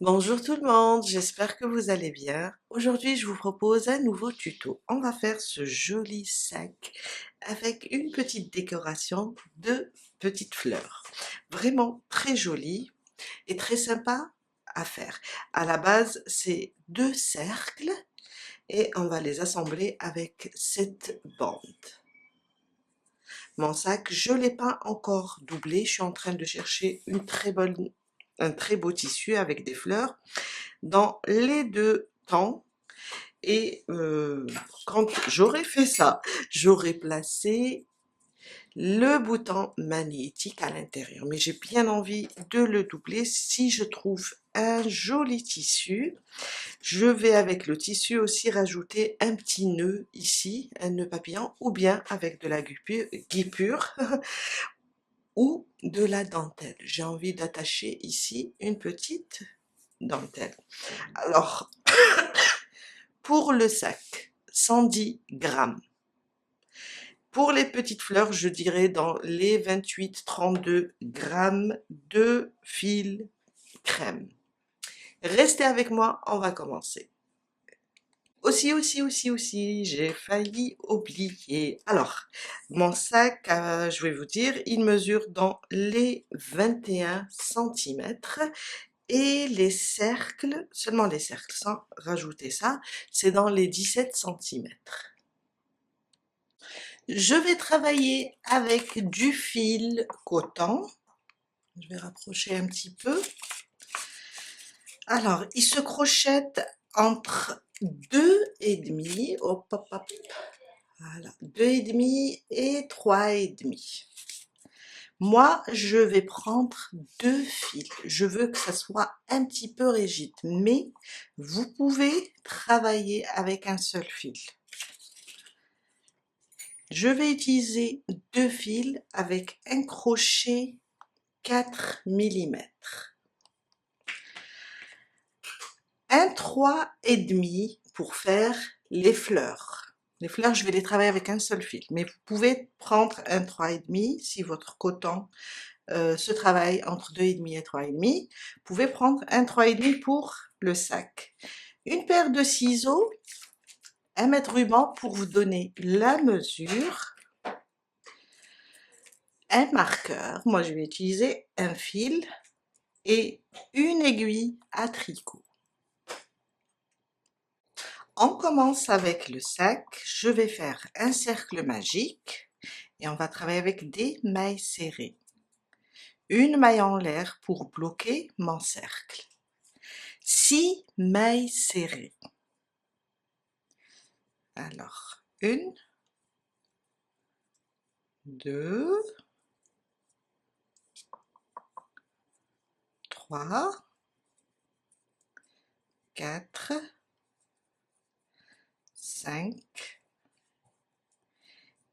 Bonjour tout le monde, j'espère que vous allez bien. Aujourd'hui, je vous propose un nouveau tuto. On va faire ce joli sac avec une petite décoration de petites fleurs. Vraiment très joli et très sympa à faire. À la base, c'est deux cercles et on va les assembler avec cette bande. Mon sac, je ne l'ai pas encore doublé. Je suis en train de chercher un très beau tissu avec des fleurs dans les deux temps. Et quand j'aurai fait ça, j'aurai placé le bouton magnétique à l'intérieur. Mais j'ai bien envie de le doubler. Si je trouve un joli tissu, je vais avec le tissu aussi rajouter un petit nœud ici, un nœud papillon, ou bien avec de la guipure ou de la dentelle. J'ai envie d'attacher ici une petite dentelle. Alors, pour le sac, 110 grammes. Pour les petites fleurs, je dirais dans les 28-32 grammes de fil crème. Restez avec moi, on va commencer. Aussi, j'ai failli oublier. Alors, mon sac, je vais vous dire, il mesure dans les 21 centimètres et les cercles, seulement les cercles, sans rajouter ça, c'est dans les 17 centimètres. Je vais travailler avec du fil coton. Je vais rapprocher un petit peu. Alors, il se crochette entre 2,5, hop, hop, hop, voilà, 2,5 et 3,5. Moi, je vais prendre deux fils. Je veux que ça soit un petit peu rigide, mais vous pouvez travailler avec un seul fil. Je vais utiliser deux fils avec un crochet 4 millimètres. Un 3,5 pour faire les fleurs. Les fleurs, je vais les travailler avec un seul fil, mais vous pouvez prendre un 3,5 si votre coton se travaille entre 2,5 et 3,5. Vous pouvez prendre un 3,5 pour le sac. Une paire de ciseaux, un mètre ruban pour vous donner la mesure. Un marqueur, moi je vais utiliser un fil et une aiguille à tricot. On commence avec le sac, je vais faire un cercle magique et on va travailler avec des mailles serrées. Une maille en l'air pour bloquer mon cercle. 6 mailles serrées. Alors, 1, 2, 3, 4, 5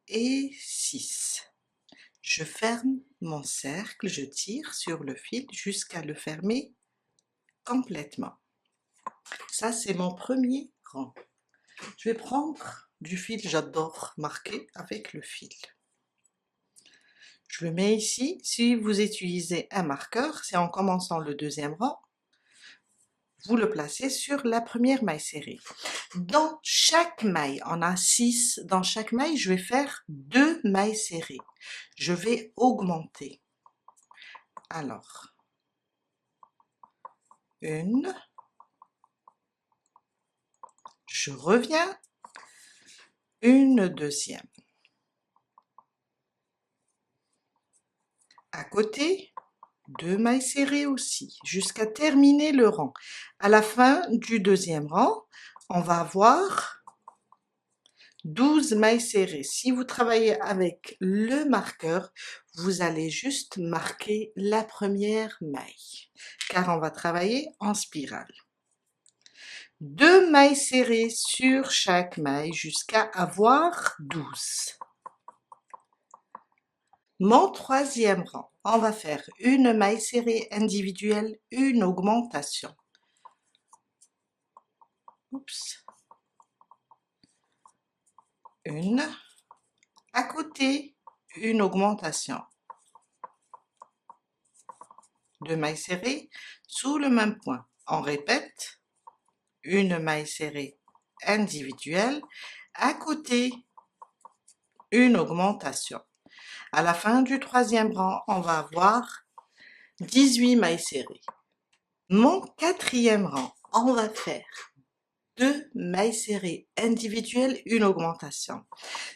et 6. Je ferme mon cercle, je tire sur le fil jusqu'à le fermer complètement. Ça, c'est mon premier rang. Je vais prendre du fil, j'adore marquer avec le fil. Je le mets ici. Si vous utilisez un marqueur, c'est en commençant le deuxième rang, vous le placez sur la première maille serrée. Dans chaque maille, on a 6. Dans chaque maille, je vais faire 2 mailles serrées. Je vais augmenter. Alors, une, je reviens, une deuxième. À côté, 2 mailles serrées aussi, jusqu'à terminer le rang. À la fin du deuxième rang, on va avoir 12 mailles serrées. Si vous travaillez avec le marqueur, vous allez juste marquer la première maille, car on va travailler en spirale. 2 mailles serrées sur chaque maille jusqu'à avoir 12. Mon troisième rang, on va faire une maille serrée individuelle, une augmentation. Oups. Une. À côté, une augmentation. 2 mailles serrées sous le même point. On répète, une maille serrée individuelle, à côté, une augmentation. À la fin du troisième rang, on va avoir 18 mailles serrées. Mon quatrième rang, on va faire 2 mailles serrées individuelles, une augmentation.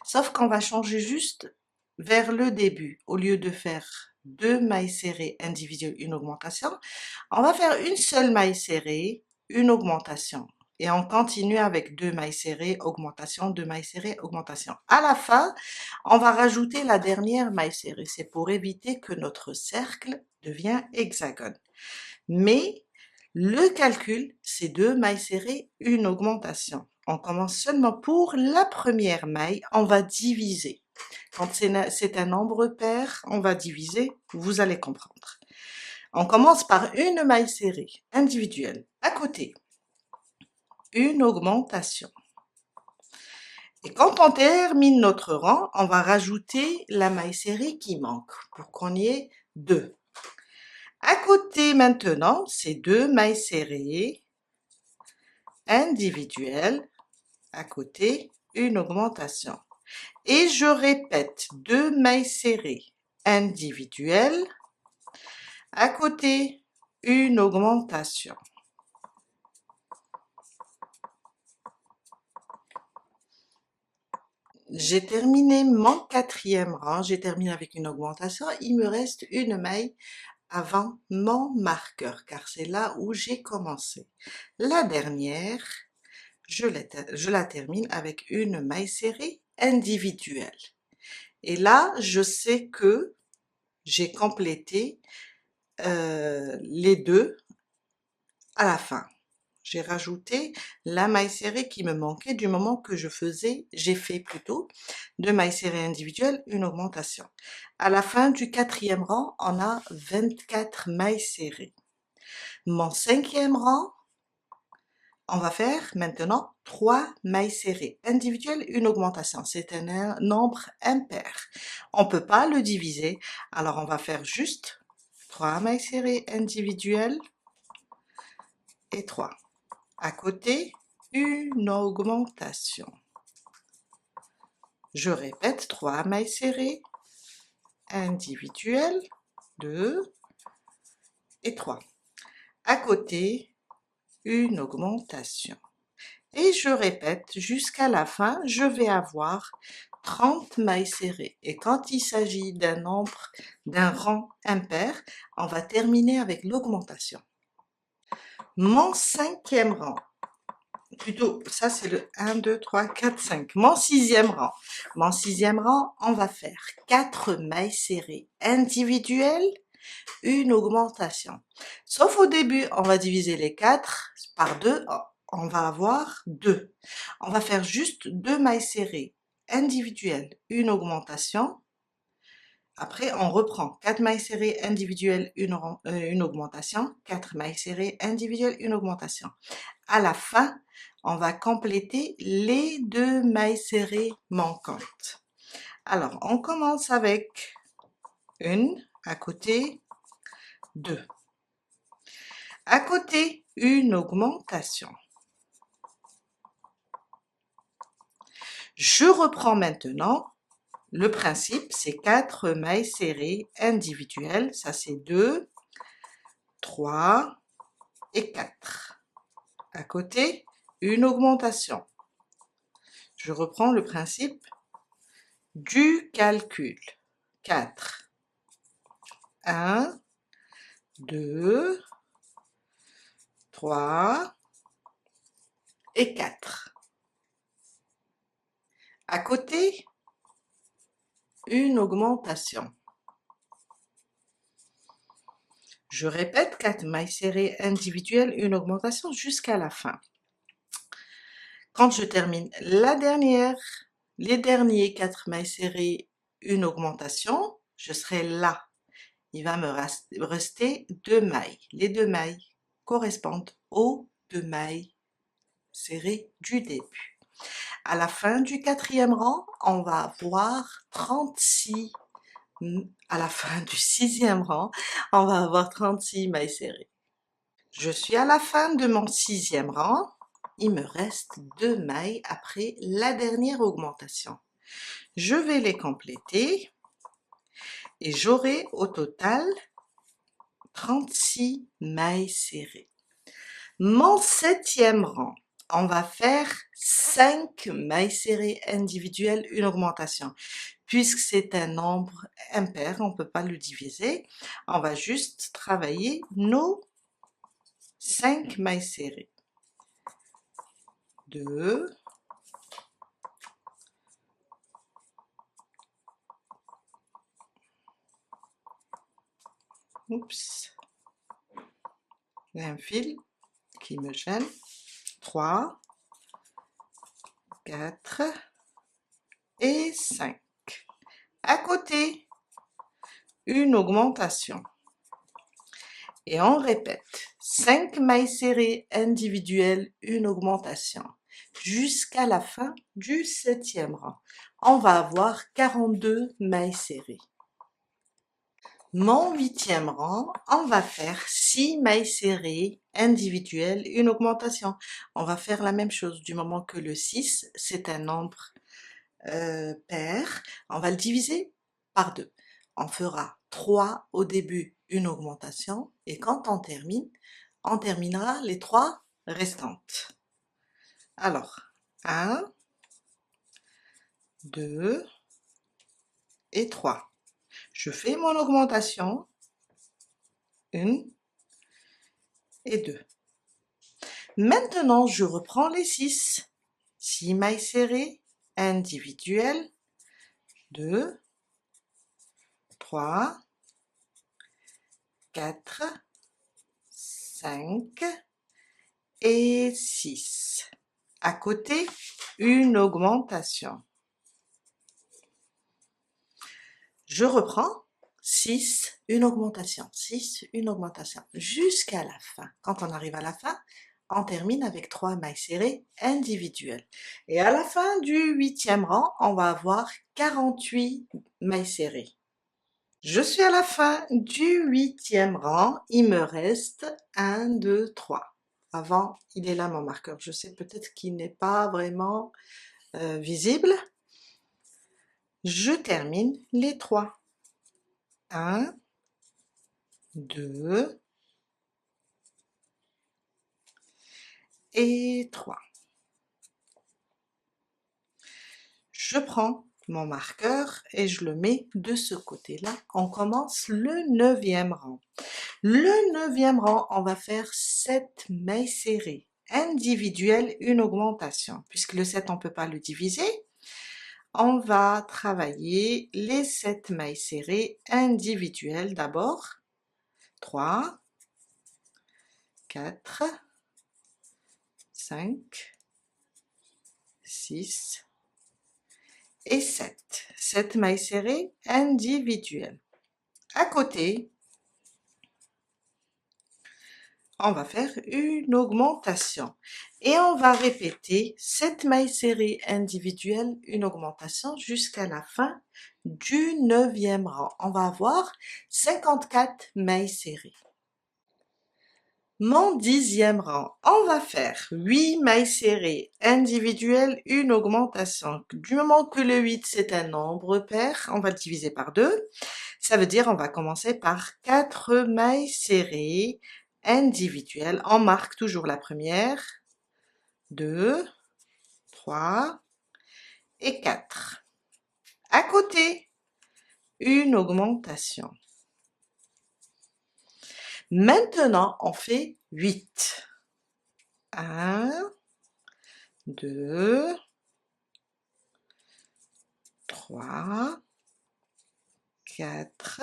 Sauf qu'on va changer juste vers le début. Au lieu de faire 2 mailles serrées individuelles, une augmentation, on va faire une seule maille serrée, une augmentation. Et on continue avec 2 mailles serrées, augmentation, 2 mailles serrées, augmentation. À la fin, on va rajouter la dernière maille serrée. C'est pour éviter que notre cercle devienne hexagone. Mais le calcul, c'est 2 mailles serrées, une augmentation. On commence seulement pour la première maille, on va diviser. Quand c'est un nombre pair, on va diviser, vous allez comprendre. On commence par une maille serrée individuelle. À côté, une augmentation. Et quand on termine notre rang, on va rajouter la maille serrée qui manque pour qu'on y ait 2. À côté maintenant, c'est 2 mailles serrées individuelles. À côté, une augmentation. Et je répète, 2 mailles serrées individuelles. À côté, une augmentation. J'ai terminé mon quatrième rang, j'ai terminé avec une augmentation, il me reste une maille avant mon marqueur, car c'est là où j'ai commencé. La dernière, je la termine avec une maille serrée individuelle. Et là, je sais que j'ai complété les deux à la fin. J'ai rajouté la maille serrée qui me manquait du moment que j'ai fait plutôt 2 mailles serrées individuelles, une augmentation. À la fin du quatrième rang, on a 24 mailles serrées. Mon cinquième rang, on va faire maintenant 3 mailles serrées individuelles, une augmentation. C'est un nombre impair. On ne peut pas le diviser, alors on va faire juste 3 mailles serrées individuelles et 3. À côté, une augmentation. Je répète, 3 mailles serrées individuelles, 2 et 3. À côté, une augmentation. Et je répète, jusqu'à la fin, je vais avoir 30 mailles serrées. Et quand il s'agit d'un nombre, d'un rang impair, on va terminer avec l'augmentation. Mon cinquième rang, plutôt, ça c'est le 1, 2, 3, 4, 5. Mon sixième rang. Mon sixième rang, on va faire 4 mailles serrées individuelles, une augmentation. Sauf au début, on va diviser les 4 par 2, on va avoir 2. On va faire juste 2 mailles serrées individuelles, une augmentation. Après, on reprend 4 mailles serrées individuelles, une augmentation, 4 mailles serrées individuelles, une augmentation. À la fin, on va compléter les 2 mailles serrées manquantes. Alors, on commence avec une, à côté, 2. À côté, une augmentation. Je reprends maintenant. Le principe, c'est 4 mailles serrées individuelles. Ça, c'est 2, 3 et 4. À côté, une augmentation. Je reprends le principe du calcul. 4. 1, 2, 3 et 4. À côté, une augmentation. Je répète, 4 mailles serrées individuelles, une augmentation jusqu'à la fin. Quand je termine la dernière, les derniers 4 mailles serrées, une augmentation, je serai là. Il va me rester 2 mailles. Les 2 mailles correspondent aux 2 mailles serrées du début. À la fin du quatrième rang, on va avoir 36. À la fin du sixième rang, on va avoir 36 mailles serrées. Je suis à la fin de mon 6e rang. Il me reste 2 mailles après la dernière augmentation. Je vais les compléter et j'aurai au total 36 mailles serrées. Mon 7e rang, on va faire 5 mailles serrées individuelles, une augmentation. Puisque c'est un nombre impair, on ne peut pas le diviser. On va juste travailler nos 5 mailles serrées. 2, oups, il y a un fil qui me gêne. 3, 4 et 5. À côté, une augmentation. Et on répète, 5 mailles serrées individuelles, une augmentation, jusqu'à la fin du 7e rang. On va avoir 42 mailles serrées. Mon 8e rang, on va faire 6 mailles serrées individuelles, une augmentation. On va faire la même chose du moment que le 6, c'est un nombre pair. On va le diviser par 2. On fera 3 au début, une augmentation, et quand on terminera les 3 restantes. Alors, 1, 2 et 3. Je fais mon augmentation, 1 et 2. Maintenant, je reprends les 6. 6 mailles serrées individuelles, 2, 3, 4, 5 et 6. À côté, une augmentation. Je reprends 6, une augmentation, 6, une augmentation, jusqu'à la fin. Quand on arrive à la fin, on termine avec 3 mailles serrées individuelles. Et à la fin du 8e rang, on va avoir 48 mailles serrées. Je suis à la fin du 8e rang, il me reste 1, 2, 3. Avant, il est là mon marqueur, je sais peut-être qu'il n'est pas vraiment visible. Je termine les 3. 1, 2 et 3. Je prends mon marqueur et je le mets de ce côté-là. On commence le 9e rang. Le 9e rang, on va faire 7 mailles serrées individuelles, une augmentation. Puisque le 7, on ne peut pas le diviser, on va travailler les 7 mailles serrées individuelles d'abord. 3, 4, 5, 6 et 7. 7 mailles serrées individuelles. À côté, on va faire une augmentation et on va répéter 7 mailles serrées individuelles, une augmentation jusqu'à la fin du 9e rang. On va avoir 54 mailles serrées. Mon 10e rang, on va faire 8 mailles serrées individuelles, une augmentation. Du moment que le 8 c'est un nombre pair, on va le diviser par 2. Ça veut dire on va commencer par 4 mailles serrées individuelles. On marque toujours la première, 2, 3 et 4. À côté, une augmentation. Maintenant, on fait 8. 1, 2, 3, 4,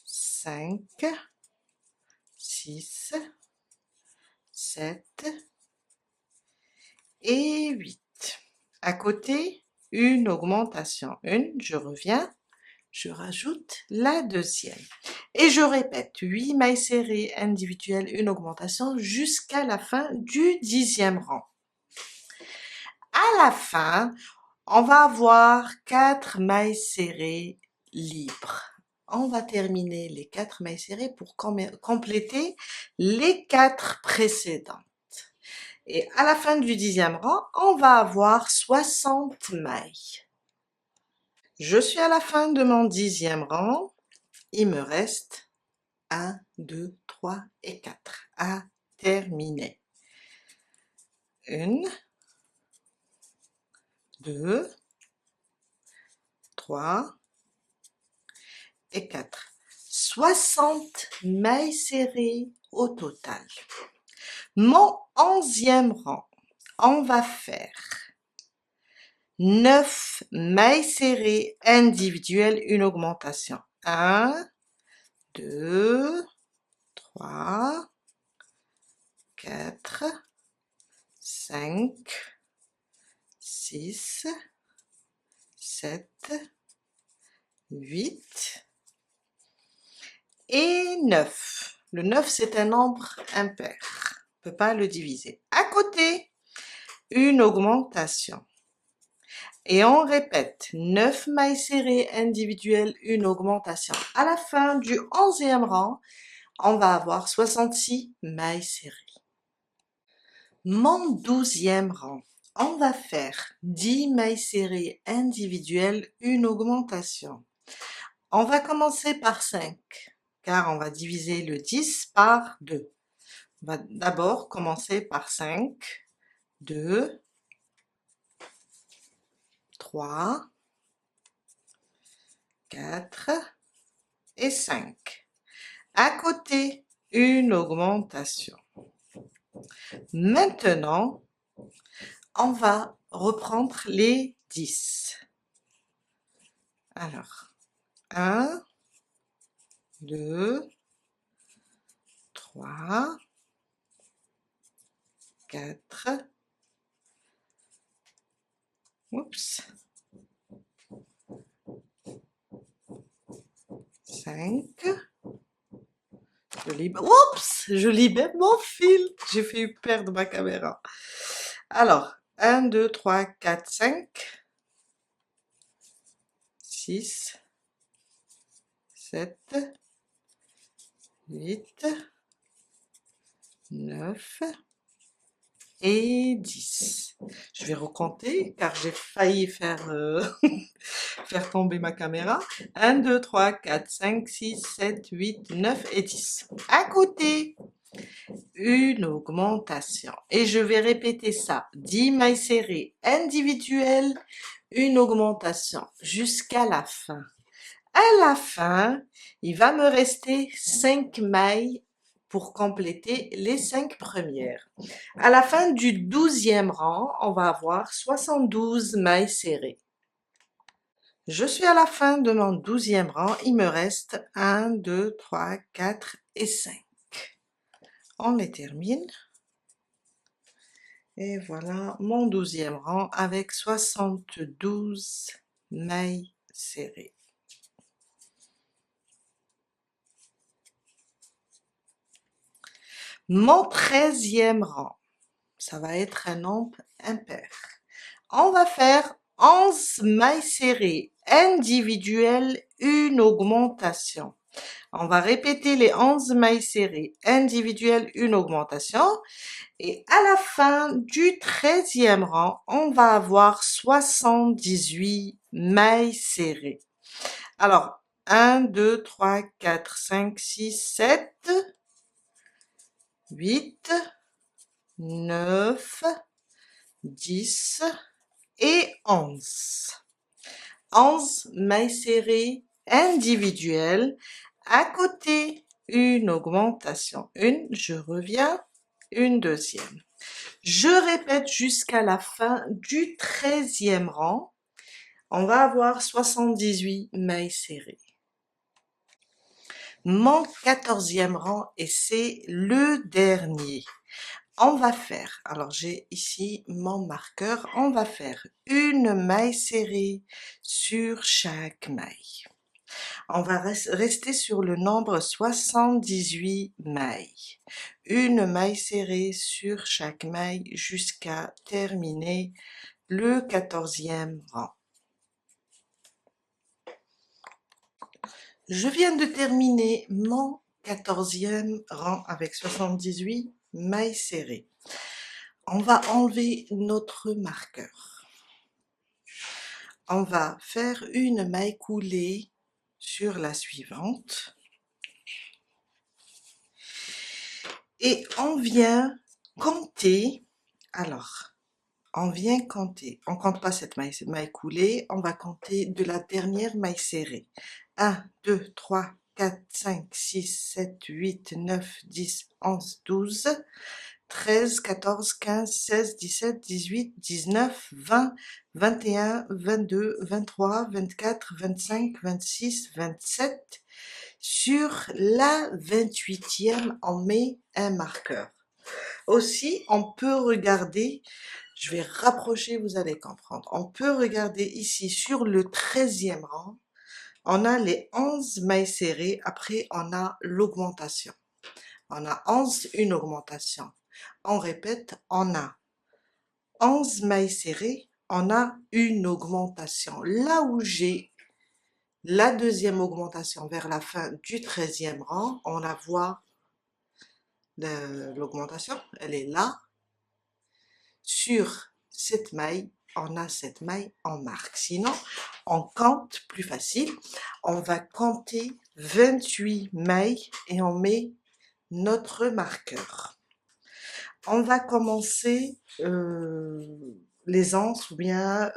5, 6, 7 et 8. À côté, une augmentation. Une, je reviens, je rajoute la deuxième. Et je répète, 8 mailles serrées individuelles, une augmentation jusqu'à la fin du 10e rang. À la fin, on va avoir 4 mailles serrées libres. on va terminer les 4 mailles serrées pour compléter les 4 précédentes. Et à la fin du 10e rang, on va avoir 60 mailles. Je suis à la fin de mon 10e rang. Il me reste 1, 2, 3 et 4 à terminer. 1, 2, 3 et 4. 60 mailles serrées au total. Mon 11e rang, on va faire 9 mailles serrées individuelles, une augmentation. 1, 2, 3, 4, 5, 6, 7, 8 et 9. Le 9, c'est un nombre impair. On ne peut pas le diviser. À côté, une augmentation. Et on répète, 9 mailles serrées individuelles, une augmentation. À la fin du 11e rang, on va avoir 66 mailles serrées. Mon 12e rang, on va faire 10 mailles serrées individuelles, une augmentation. On va commencer par 5, car on va diviser le 10 par 2. On va d'abord commencer par 5, 2, 3, 4 et 5. À côté, une augmentation. Maintenant, on va reprendre les 10. Alors, 1, 2, 3, 4, oups, 5, je libère mon fil, j'ai fait perdre ma caméra. Alors, 1, 2, 3, 4, 5, 6, 7, 8, 9 et 10. Je vais recompter car j'ai failli faire, faire tomber ma caméra. 1, 2, 3, 4, 5, 6, 7, 8, 9 et 10. À côté, une augmentation. Et je vais répéter ça. 10 mailles serrées individuelles, une augmentation jusqu'à la fin. À la fin, il va me rester 5 mailles pour compléter les 5 premières. À la fin du 12e rang, on va avoir 72 mailles serrées. Je suis à la fin de mon 12e rang, il me reste 1, 2, 3, 4 et 5. On les termine. Et voilà mon 12e rang avec 72 mailles serrées. Mon 13e rang, ça va être un nombre impair. On va faire 11 mailles serrées individuelles, une augmentation. On va répéter les 11 mailles serrées individuelles, une augmentation. Et à la fin du 13e rang, on va avoir 78 mailles serrées. Alors, 1, 2, 3, 4, 5, 6, 7, 8, 9, 10 et 11. 11 mailles serrées individuelles. À côté, une augmentation. Une, je reviens, une deuxième. Je répète jusqu'à la fin du 13e rang. On va avoir 78 mailles serrées. Mon 14e rang et c'est le dernier. On va faire, alors j'ai ici mon marqueur, on va faire une maille serrée sur chaque maille. On va rester sur le nombre 78 mailles. Une maille serrée sur chaque maille jusqu'à terminer le 14e rang. Je viens de terminer mon 14e rang avec 78 mailles serrées. On va enlever notre marqueur. On va faire une maille coulée sur la suivante. Et on vient compter. Alors, on vient compter. On compte pas cette maille coulée, on va compter de la dernière maille serrée. 1, 2, 3, 4, 5, 6, 7, 8, 9, 10, 11, 12, 13, 14, 15, 16, 17, 18, 19, 20, 21, 22, 23, 24, 25, 26, 27. Sur la 28e, on met un marqueur. Aussi, on peut regarder, je vais rapprocher, vous allez comprendre. On peut regarder ici sur le 13e rang, on a les 11 mailles serrées, après on a l'augmentation. On a 11, une augmentation. On répète, on a 11 mailles serrées, on a une augmentation. Là où j'ai la deuxième augmentation vers la fin du 13e rang, on la voit, l'augmentation, elle est là. Sur cette maille, on a cette maille en marque. Sinon, on compte plus facile. On va compter 28 mailles et on met notre marqueur. On va commencer les anses ou bien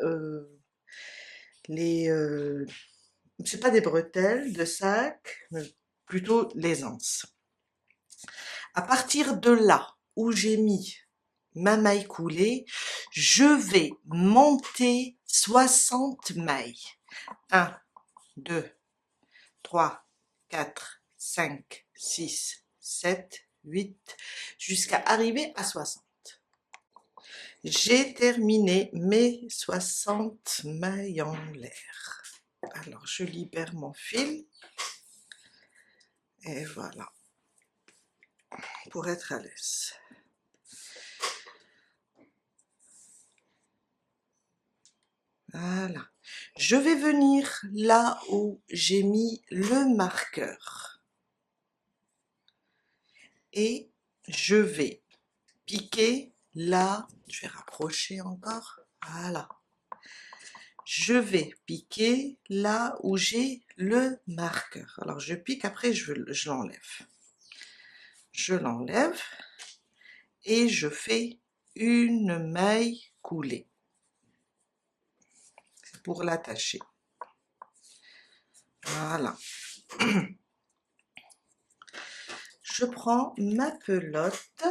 c'est pas des bretelles de sac, mais plutôt les anses. À partir de là où j'ai mis ma maille coulée, je vais monter 60 mailles. 1, 2, 3, 4, 5, 6, 7, 8, jusqu'à arriver à 60. J'ai terminé mes 60 mailles en l'air. Alors, je libère mon fil. Et voilà. Pour être à l'aise. Voilà. Je vais venir là où j'ai mis le marqueur. Et je vais piquer là, je vais rapprocher encore, voilà. Je vais piquer là où j'ai le marqueur. Alors je pique, après je l'enlève. Je l'enlève et je fais une maille coulée pour l'attacher. Voilà. Je prends ma pelote,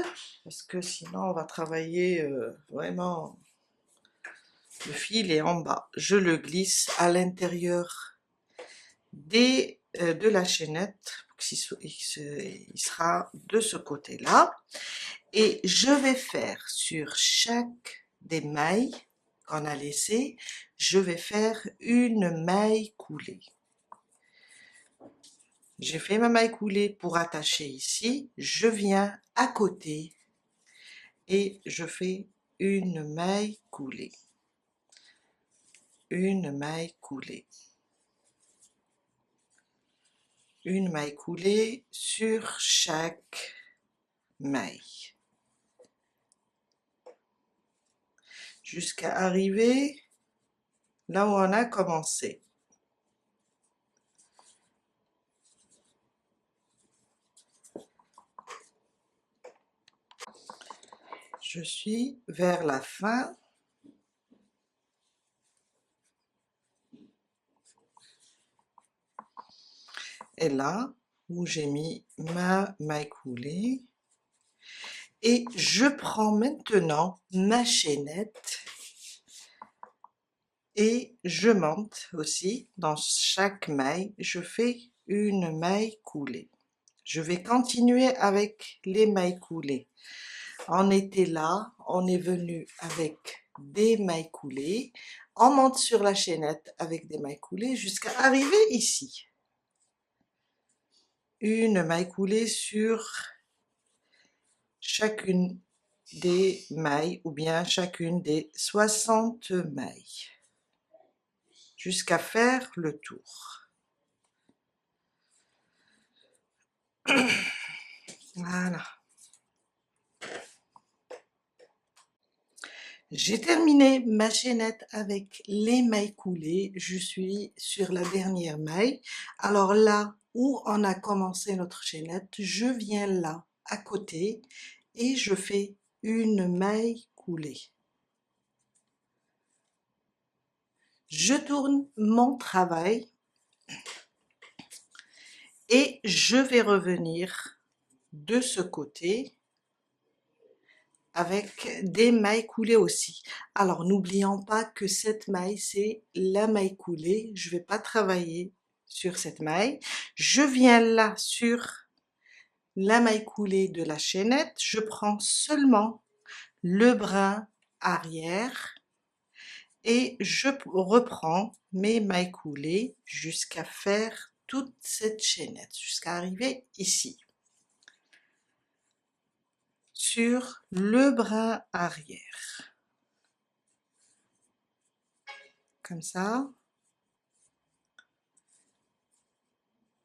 parce que sinon on va travailler vraiment, le fil est en bas. Je le glisse à l'intérieur de la chaînette, il sera de ce côté-là. Et je vais faire sur chaque des mailles qu'on a laissées, je vais faire une maille coulée. J'ai fait ma maille coulée pour attacher ici, je viens à côté et je fais une maille coulée. Une maille coulée. Une maille coulée sur chaque maille. Jusqu'à arriver là où on a commencé. Je suis vers la fin. Et là où j'ai mis ma maille coulée. Et je prends maintenant ma chaînette et je monte aussi dans chaque maille, je fais une maille coulée. Je vais continuer avec les mailles coulées. On était là, on est venu avec des mailles coulées, on monte sur la chaînette avec des mailles coulées jusqu'à arriver ici. Une maille coulée sur chacune des mailles ou bien chacune des 60 mailles jusqu'à faire le tour. Voilà. J'ai terminé ma chaînette avec les mailles coulées. Je suis sur la dernière maille. Alors là où on a commencé notre chaînette, je viens là, à côté, et je fais une maille coulée. Je tourne mon travail et je vais revenir de ce côté avec des mailles coulées aussi. Alors n'oublions pas que cette maille, c'est la maille coulée. Je vais pas travailler sur cette maille. Je viens là sur la maille coulée de la chaînette. Je prends seulement le brin arrière et je reprends mes mailles coulées jusqu'à faire toute cette chaînette, jusqu'à arriver ici. Sur le brin arrière. Comme ça.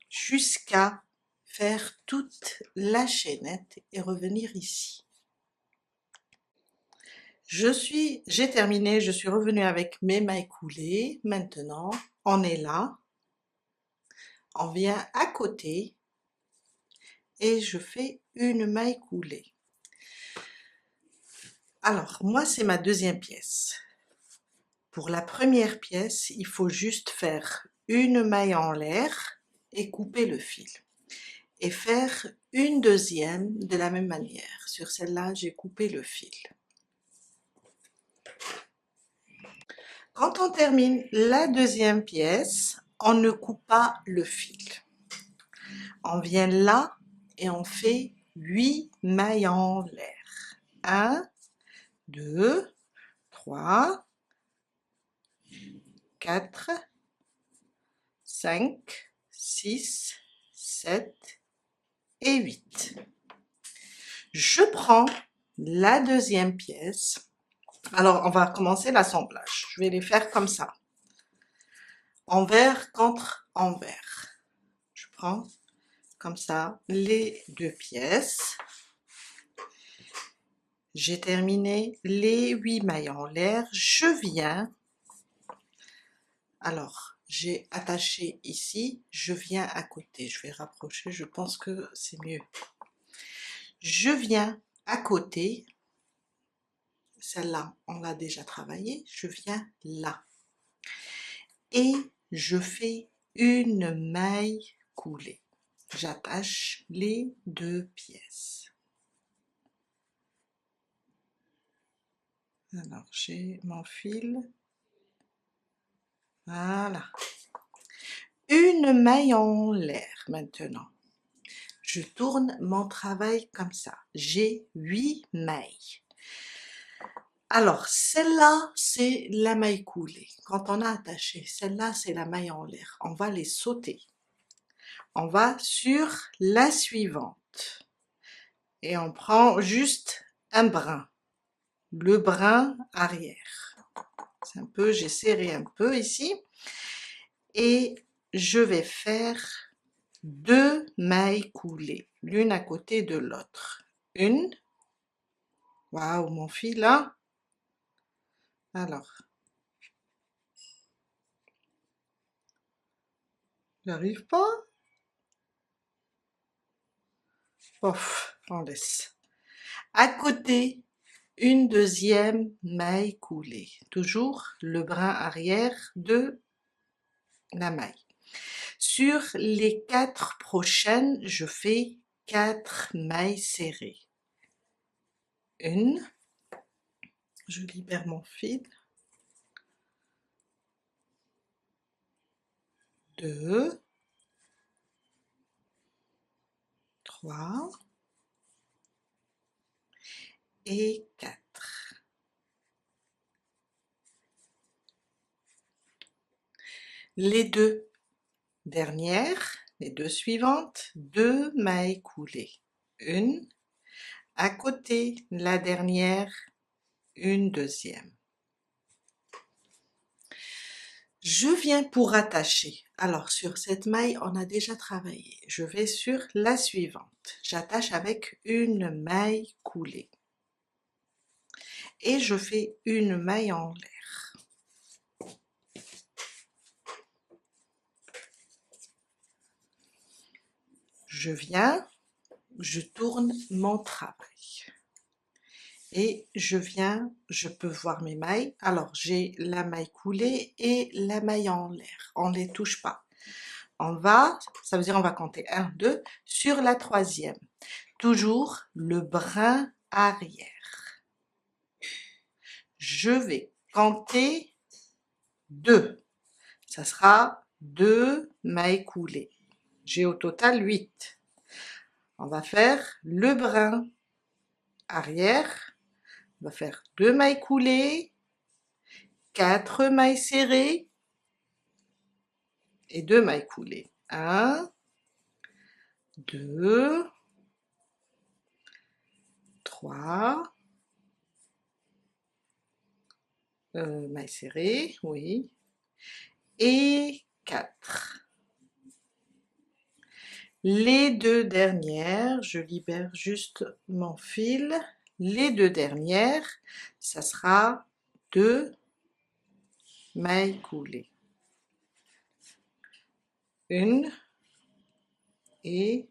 Jusqu'à faire toute la chaînette et revenir ici. J'ai terminé, je suis revenue avec mes mailles coulées. Maintenant, on est là. On vient à côté et je fais une maille coulée. Alors, moi, c'est ma deuxième pièce. Pour la première pièce, il faut juste faire une maille en l'air et couper le fil. Et faire une deuxième de la même manière. Sur celle-là, j'ai coupé le fil. Quand on termine la deuxième pièce, on ne coupe pas le fil. On vient là et on fait 8 mailles en l'air. 1, 2, 3, 4, 5, 6, 7 et 8. Je prends la deuxième pièce. Alors, on va commencer l'assemblage. Je vais les faire comme ça. Envers contre envers. Je prends comme ça les deux pièces. J'ai terminé les 8 mailles en l'air. Je viens. Alors, j'ai attaché ici. Je viens à côté. Je vais rapprocher. Je pense que c'est mieux. Je viens à côté. Celle-là, on l'a déjà travaillée. Je viens là. Et je fais une maille coulée. J'attache les deux pièces. Alors, j'ai mon fil. Voilà. Une maille en l'air maintenant. Je tourne mon travail comme ça. J'ai 8 mailles. Alors, celle-là, c'est la maille coulée. Quand on a attaché, celle-là, c'est la maille en l'air. On va les sauter. On va sur la suivante. Et on prend juste un brin. Le brin arrière. C'est un peu, j'ai serré un peu ici. Et je vais faire 2 mailles coulées, l'une à côté de l'autre. Une. Waouh, mon fil là. Alors. J'arrive pas. Ouf, on laisse. À côté, une deuxième maille coulée. Toujours le brin arrière de la maille. Sur les 4 prochaines, je fais 4 mailles serrées. Une. Je libère mon fil. 2, 3 et 4. Les deux dernières, les deux suivantes, 2 mailles coulées. Une, à côté la dernière, une deuxième. Je viens pour attacher. Alors, sur cette maille, on a déjà travaillé. Je vais sur la suivante. J'attache avec une maille coulée. Et je fais une maille en l'air. Je viens, je tourne mon travail. Et je viens, je peux voir mes mailles. Alors, j'ai la maille coulée et la maille en l'air. On ne les touche pas. Ça veut dire on va compter 1, 2, sur la troisième. Toujours le brin arrière. Je vais compter 2. Ça sera 2 mailles coulées. J'ai au total 8. On va faire le brin arrière. On va faire 2 mailles coulées, 4 mailles serrées et 2 mailles coulées. 1, 2, 3, mailles serrées, oui, et 4. Les 2 dernières, je libère juste mon fil. Les 2 dernières, ça sera 2 mailles coulées. 1 et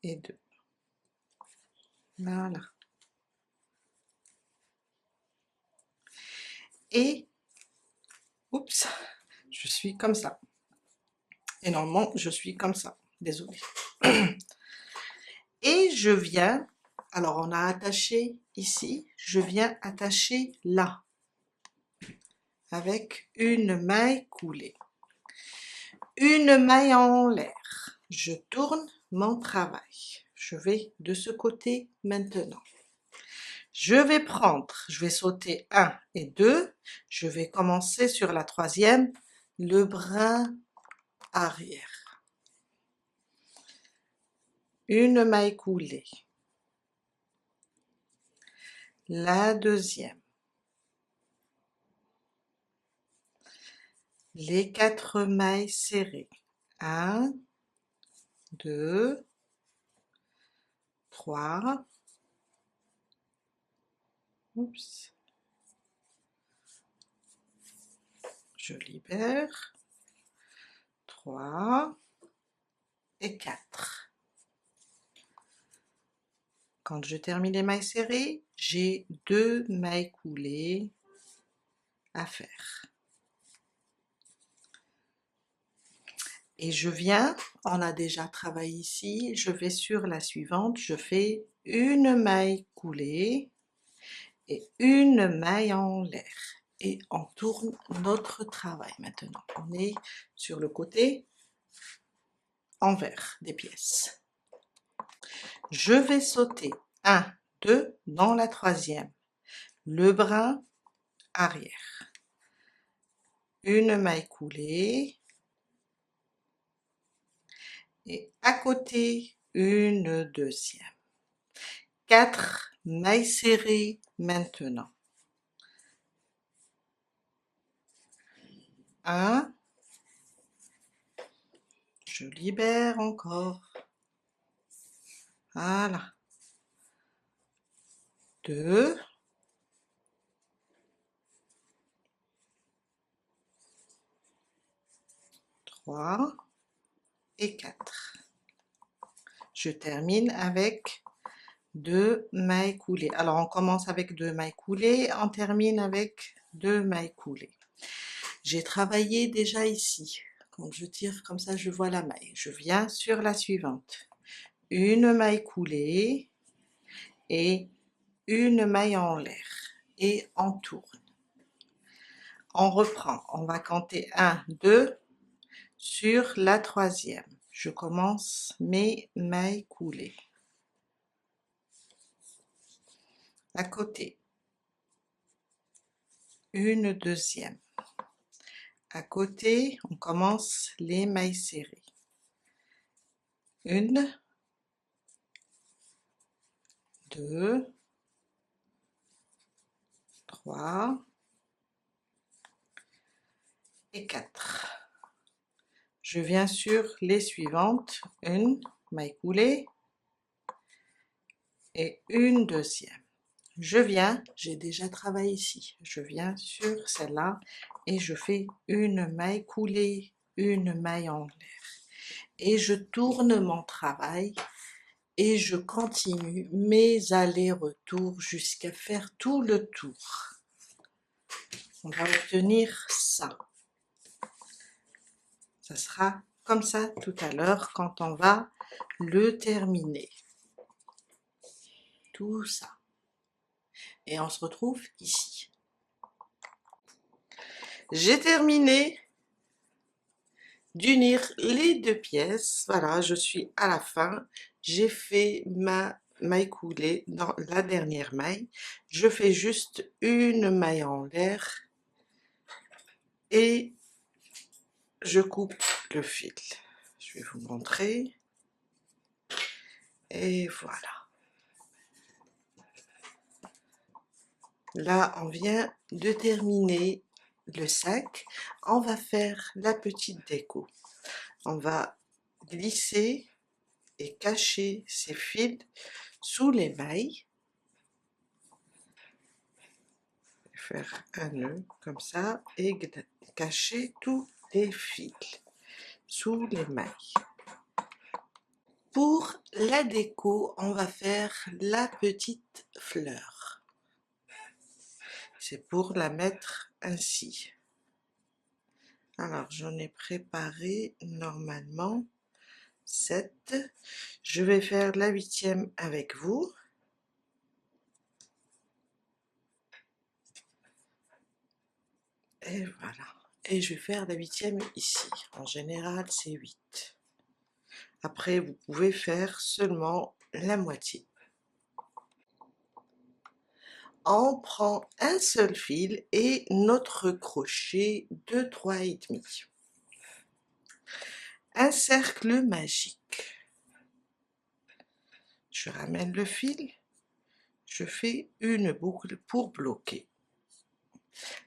2. Voilà. Et, oups, je suis comme ça. Et normalement, je suis comme ça. Désolée. Et je viens, alors on a attaché ici, je viens attacher là, avec une maille coulée. Une maille en l'air. Je tourne mon travail. Je vais de ce côté maintenant. Je vais sauter 1 et 2. Je vais commencer sur la troisième, le brin arrière. Une maille coulée. La deuxième. Les 4 mailles serrées. 1, 2, 3. Oups. Je libère. 3 et 4. Quand je termine les mailles serrées, j'ai 2 mailles coulées à faire. Et je viens, on a déjà travaillé ici, je vais sur la suivante, je fais une maille coulée et une maille en l'air. Et on tourne notre travail maintenant. On est sur le côté envers des pièces. Je vais sauter 1, 2 dans la troisième, le brin arrière. Une maille coulée et à côté une deuxième. 4 mailles serrées maintenant. 1, je libère encore. Voilà. 2, 3 et 4. Je termine avec 2 mailles coulées. Alors on commence avec 2 mailles coulées, on termine avec 2 mailles coulées. J'ai travaillé déjà ici. Quand je tire comme ça, je vois la maille. Je viens sur la suivante. Une maille coulée et une maille en l'air. Et on tourne. On reprend. On va compter 1, 2 sur la troisième. Je commence mes mailles coulées. À côté. Une deuxième. À côté, on commence les mailles serrées. 1, 2, 3 et 4. je viens sur les suivantes, une maille coulée et une deuxième. J'ai déjà travaillé ici, je viens sur celle-là et je fais une maille coulée, une maille en l'air et je tourne mon travail et je continue mes allers-retours jusqu'à faire tout le tour. On va obtenir ça. Ça sera comme ça tout à l'heure quand on va le terminer. Tout ça. Et on se retrouve ici. J'ai terminé d'unir les deux pièces. Voilà, je suis à la fin. J'ai fait ma maille coulée dans la dernière maille. Je fais juste une maille en l'air et je coupe le fil. Je vais vous montrer. Et voilà. Là, on vient de terminer le sac. On va faire la petite déco. On va glisser et cacher ces fils sous les mailles. Faire un nœud comme ça et cacher tous les fils sous les mailles. Pour la déco, on va faire la petite fleur. C'est pour la mettre ainsi. Alors, j'en ai préparé normalement 7. Je vais faire la 8e avec vous. Et voilà. Et je vais faire la 8e ici. En général, c'est 8. Après, vous pouvez faire seulement la moitié. On prend un seul fil et notre crochet de 3,5. Un cercle magique. Je ramène le fil. Je fais une boucle pour bloquer.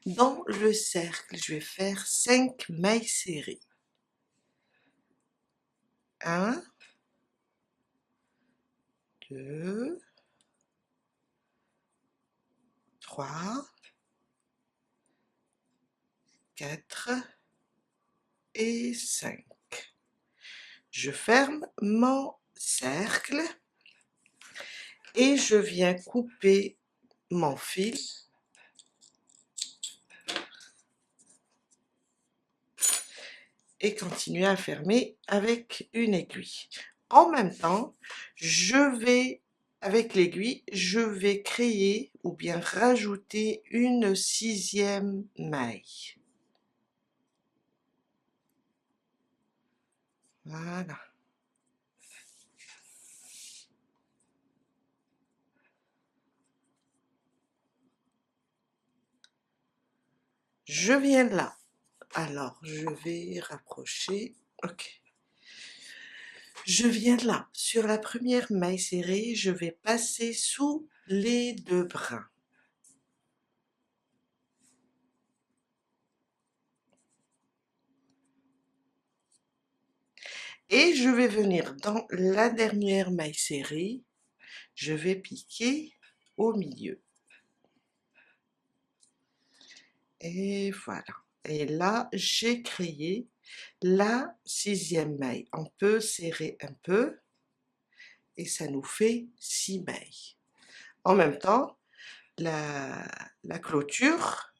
Dans le cercle, je vais faire 5 mailles serrées. 1, 2, 3, 4 et 5. Je ferme mon cercle et je viens couper mon fil et continuer à fermer avec une aiguille. En même temps, avec l'aiguille, je vais créer ou bien rajouter une 6e maille. Voilà. Je viens là. Alors, je vais rapprocher. Ok. Je viens là. Sur la première maille serrée, je vais passer sous les 2 brins. Et je vais venir dans la dernière maille serrée. Je vais piquer au milieu. Et voilà. Et là, j'ai créé la 6e maille. On peut serrer un peu et ça nous fait 6 mailles. En même temps, la clôture,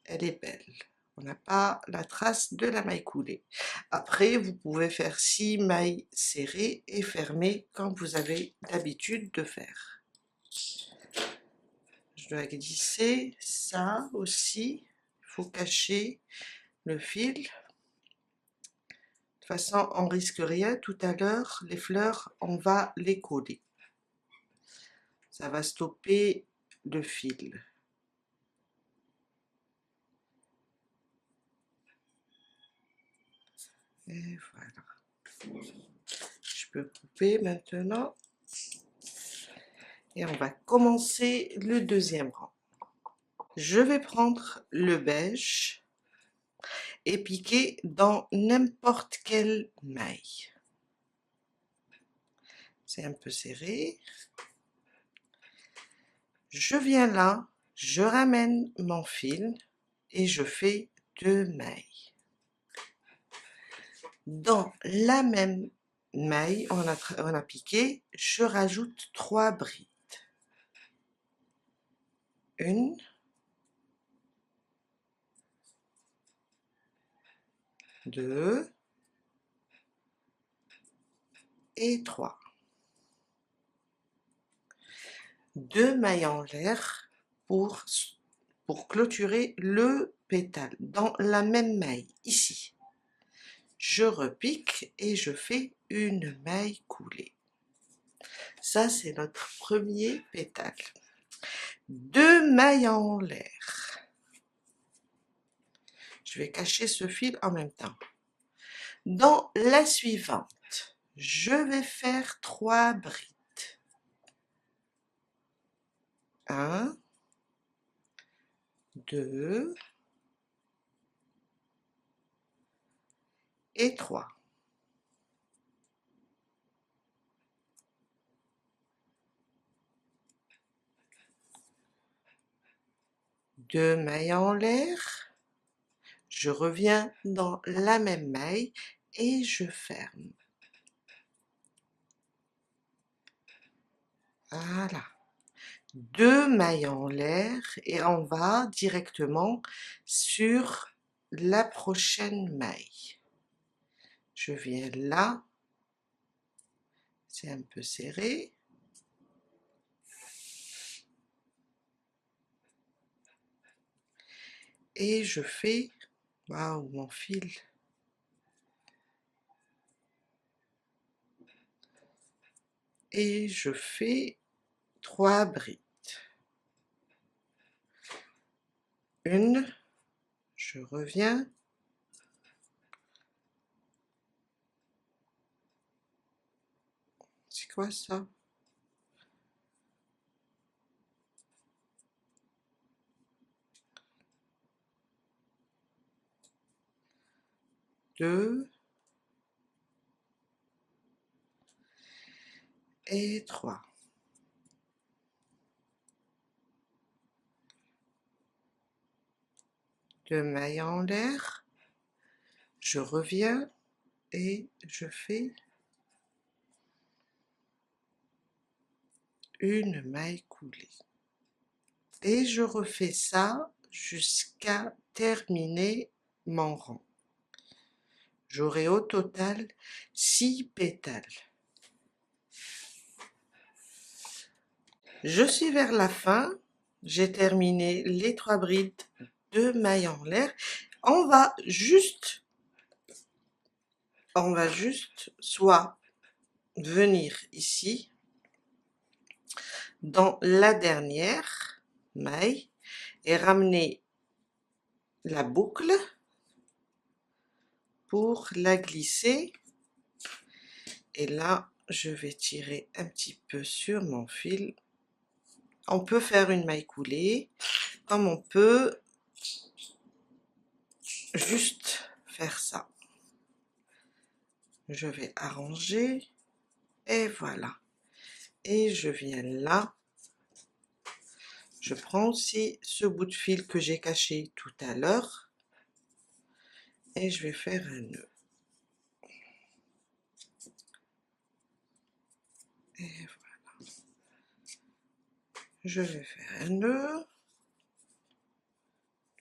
elle est belle. On n'a pas la trace de la maille coulée. Après, vous pouvez faire 6 mailles serrées et fermées comme vous avez l'habitude de faire. Je dois glisser ça aussi. Il faut cacher le fil. De toute façon, on risque rien. Tout à l'heure, les fleurs, on va les coller. Ça va stopper le fil. Et voilà. Je peux couper maintenant. Et on va commencer le 2e rang. Je vais prendre le beige et piquer dans n'importe quelle maille. C'est un peu serré. Je viens là, je ramène mon fil et je fais 2 mailles. Dans la même maille, on a piqué, je rajoute 3 brides. 1, 2 et 3. 2 mailles en l'air pour clôturer le pétale dans la même maille ici. Je repique et je fais une maille coulée. Ça, c'est notre premier pétale. 2 mailles en l'air. Je vais cacher ce fil en même temps. Dans la suivante, je vais faire 3 brides. 1, 2 et 3. Deux mailles en l'air, je reviens dans la même maille et je ferme. Voilà. 2 mailles en l'air et on va directement sur la prochaine maille. Je viens là, c'est un peu serré. Et je fais, waouh, mon fil. Et je fais 3 brides. 1, je reviens. C'est quoi ça? Deux et 3. Deux mailles en l'air, je reviens et je fais une maille coulée. Et je refais ça jusqu'à terminer mon rang. J'aurai au total 6 pétales. Je suis vers la fin, j'ai terminé les 3 brides, 2 mailles en l'air. On va juste soit venir ici dans la dernière maille et ramener la boucle pour la glisser. Et là, je vais tirer un petit peu sur mon fil. On peut faire une maille coulée, comme on peut juste faire ça. Je vais arranger et voilà. Et je viens là. Je prends aussi ce bout de fil que j'ai caché tout à l'heure et je vais faire un nœud. Et voilà. Je vais faire un nœud.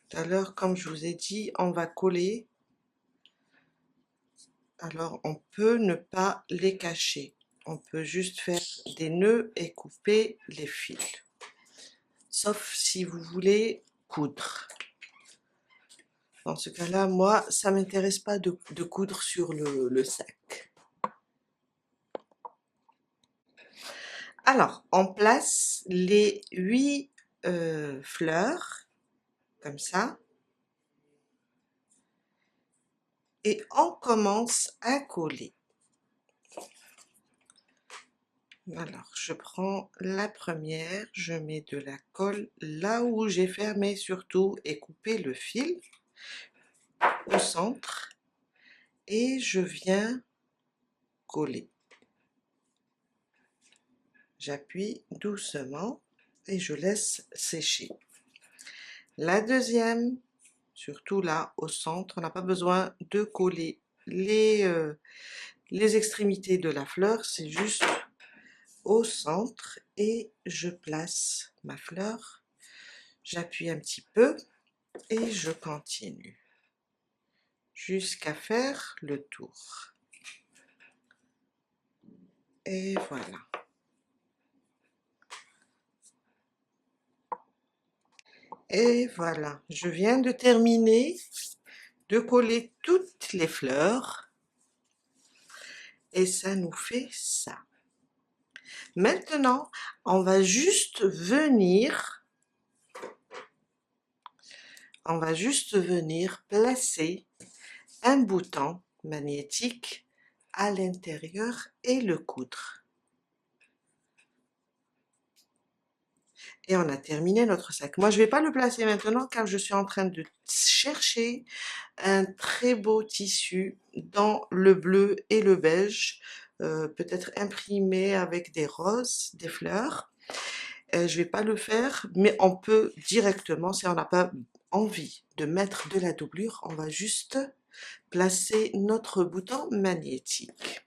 Tout à l'heure, comme je vous ai dit, on va coller. Alors, on peut ne pas les cacher. On peut juste faire des nœuds et couper les fils. Sauf si vous voulez coudre. Dans ce cas-là, moi, ça m'intéresse pas de coudre sur le sac. Alors, on place les 8 fleurs, comme ça. Et on commence à coller. Alors, je prends la première, je mets de la colle là où j'ai fermé surtout et coupé le fil. au centre et je viens coller. J'appuie doucement et je laisse sécher. La deuxième, surtout là au centre, on n'a pas besoin de coller les extrémités de la fleur, c'est juste au centre et je place ma fleur, j'appuie un petit peu et je continue jusqu'à faire le tour. Et voilà. Et voilà, je viens de terminer de coller toutes les fleurs et ça nous fait ça. Maintenant, on va juste venir placer un bouton magnétique à l'intérieur et le coudre. Et on a terminé notre sac. Moi, je ne vais pas le placer maintenant car je suis en train de chercher un très beau tissu dans le bleu et le beige, peut-être imprimé avec des roses, des fleurs. Je ne vais pas le faire, mais on peut directement, si on n'a pas envie de mettre de la doublure, on va juste placer notre bouton magnétique.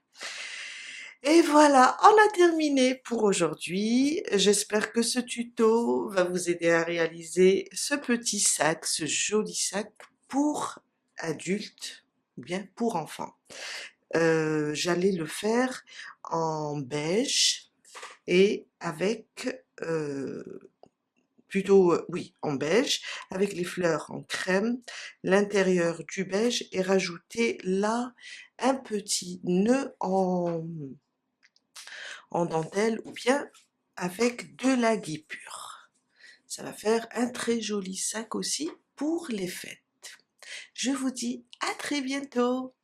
Et voilà, on a terminé pour aujourd'hui. J'espère que ce tuto va vous aider à réaliser ce petit sac, ce joli sac pour adultes ou bien pour enfants. J'allais le faire en beige et avec oui, en beige, avec les fleurs en crème, l'intérieur du beige et rajouter là un petit nœud en dentelle ou bien avec de la guipure. Ça va faire un très joli sac aussi pour les fêtes. Je vous dis à très bientôt.